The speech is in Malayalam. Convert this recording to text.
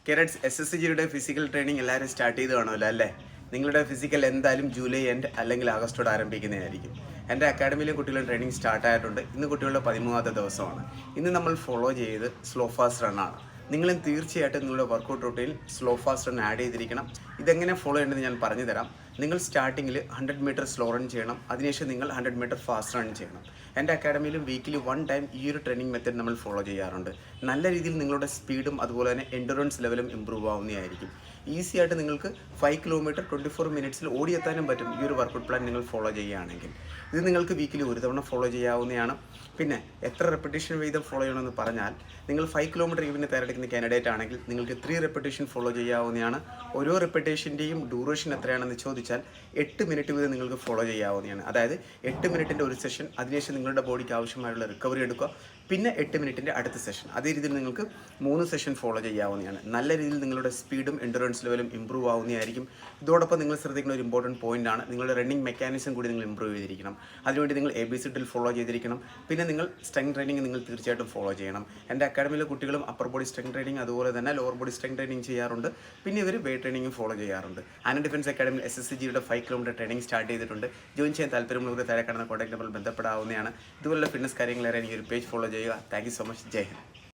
കേരറ്റ്സ് SSCGയുടെ ഫിസിക്കൽ ട്രെയിനിങ് എല്ലാവരും സ്റ്റാർട്ട് ചെയ്ത് കാണുമല്ലോ അല്ലേ? നിങ്ങളുടെ ഫിസിക്കൽ എന്തായാലും ജൂലൈ എൻഡ് അല്ലെങ്കിൽ ആഗസ്റ്റോടെ ആരംഭിക്കുന്നതായിരിക്കും. എൻ്റെ അക്കാഡമിയിലെ കുട്ടികളുടെ ട്രെയിനിങ് സ്റ്റാർട്ട് ആയിട്ടുണ്ട്. ഇന്ന് കുട്ടികളുടെ 13ാമത്തെ ദിവസമാണ്. ഇന്ന് നമ്മൾ ഫോളോ ചെയ്ത് സ്ലോ ഫാസ്റ്റ് റണ്ണാണ്. നിങ്ങളും തീർച്ചയായിട്ടും നിങ്ങളുടെ വർക്കൗട്ട് റൂട്ടീനിൽ സ്ലോ ഫാസ്റ്റ് റൺ ആഡ് ചെയ്തിരിക്കണം. ഇതെങ്ങനെ ഫോളോ ചെയ്യേണ്ടത് ഞാൻ പറഞ്ഞു തരാം. നിങ്ങൾ സ്റ്റാർട്ടിങ്ങിൽ 100 മീറ്റർ സ്ലോ റൺ ചെയ്യണം. അതിനുശേഷം നിങ്ങൾ 100 മീറ്റർ ഫാസ്റ്റ് റൺ ചെയ്യണം. എൻ്റെ അക്കാഡമിയിലും വീക്കിലി 1 ടൈം ഈ ഒരു ട്രെയിനിങ് മെത്തേഡ് നമ്മൾ ഫോളോ ചെയ്യാറുണ്ട്. നല്ല രീതിയിൽ നിങ്ങളുടെ സ്പീഡും അതുപോലെ തന്നെ എൻഡുറൻസ് ലെവലും ഇമ്പ്രൂവ് ആവുന്നതായിരിക്കും. ഈസി ആയിട്ട് നിങ്ങൾക്ക് 5 കിലോമീറ്റർ 24 മിനിറ്റ്സിൽ ഓടിയെത്താനും പറ്റും ഈ ഒരു വർക്കൗട്ട് പ്ലാൻ നിങ്ങൾ ഫോളോ ചെയ്യുകയാണെങ്കിൽ. ഇത് നിങ്ങൾക്ക് വീക്കിലി ഒരു തവണ ഫോളോ ചെയ്യാവുന്നതാണ്. പിന്നെ എത്ര റെപ്പിറ്റേഷൻ വീതം ഫോളോ ചെയ്യണമെന്ന് പറഞ്ഞാൽ, നിങ്ങൾ 5 കിലോമീറ്റർ ഈവനിന് തയ്യാറെടുക്കുന്ന കാൻഡിഡേറ്റ് ആണെങ്കിൽ നിങ്ങൾക്ക് 3 റെപ്പിറ്റേഷൻ ഫോളോ ചെയ്യാവുന്നതാണ്. ഓരോ റെപ്പിറ്റേഷൻ്റെയും ഡ്യൂറേഷൻ എത്രയാണെന്ന് ചോദിച്ചാൽ 8 മിനിറ്റ് വീതം നിങ്ങൾക്ക് ഫോളോ ചെയ്യാവുന്നതാണ്. അതായത് 8 മിനിറ്റിൻ്റെ ഒരു സെഷൻ, അതിനുശേഷം നിങ്ങളുടെ ബോഡിക്ക് ആവശ്യമായുള്ള റിക്കവറി എടുക്കുക, പിന്നെ 8 മിനിറ്റിൻ്റെ അടുത്ത സെഷൻ. അതേ രീതിയിൽ നിങ്ങൾക്ക് 3 സെഷൻ ഫോളോ ചെയ്യാവുന്നതാണ്. നല്ല രീതിയിൽ നിങ്ങളുടെ സ്പീഡും എൻഡുറൻസ് ലെവലും ഇമ്പ്രൂവ് ആവുന്നതായിരിക്കും. ഇതോടൊപ്പം നിങ്ങൾ ശ്രദ്ധിക്കുന്ന ഒരു ഇമ്പോർട്ടൻറ്റ് പോയിന്റ് ആണ്, നിങ്ങളുടെ റണ്ണിങ് മെക്കാനിസം കൂടി നിങ്ങൾ ഇമ്പ്രൂവ് ചെയ്തിരിക്കണം. അതിനുവേണ്ടി നിങ്ങൾ ABC ഡ്രിൽ ഫോളോ ചെയ്തിരിക്കണം. പിന്നെ നിങ്ങൾ സ്ട്രെങ്ത് ട്രെയിനിങ് നിങ്ങൾ തീർച്ചയായിട്ടും ഫോളോ ചെയ്യണം. എൻ്റെ അക്കാഡമിയിലെ കുട്ടികളും അപ്പർ ബോഡി സ്ട്രെങ്ത് ട്രെയിനിങ് അതുപോലെ തന്നെ ലോവർ ബോഡി സ്ട്രെങ്ത് ട്രെയിനിങ് ചെയ്യാറുണ്ട്. പിന്നെ ഇവർ വെയ്റ്റ് ട്രെയിനിങ്ങും ഫോളോ ചെയ്യാറുണ്ട്. ആനന്ദ് ഡിഫൻസ് അക്കാഡമിയിൽ SSCGയുടെ 5 കിലോമീറ്റർ ട്രെയിനിങ് സ്റ്റാർട്ട് ചെയ്തിട്ടുണ്ട്. ജോയിൻ ചെയ്യാൻ താല്പര്യമുള്ളവർ താഴെ കാണുന്ന കോൺടാക്ട് നമ്പറിൽ ബന്ധപ്പെടാവുന്നതാണ്. ഇതുപോലുള്ള ഫിറ്റ്നസ് കാര്യങ്ങൾ അറിയാൻ ഈ ഒരു പേജ് ഫോളോ ചെയ്യുക. Thank you so much. Jai Hind.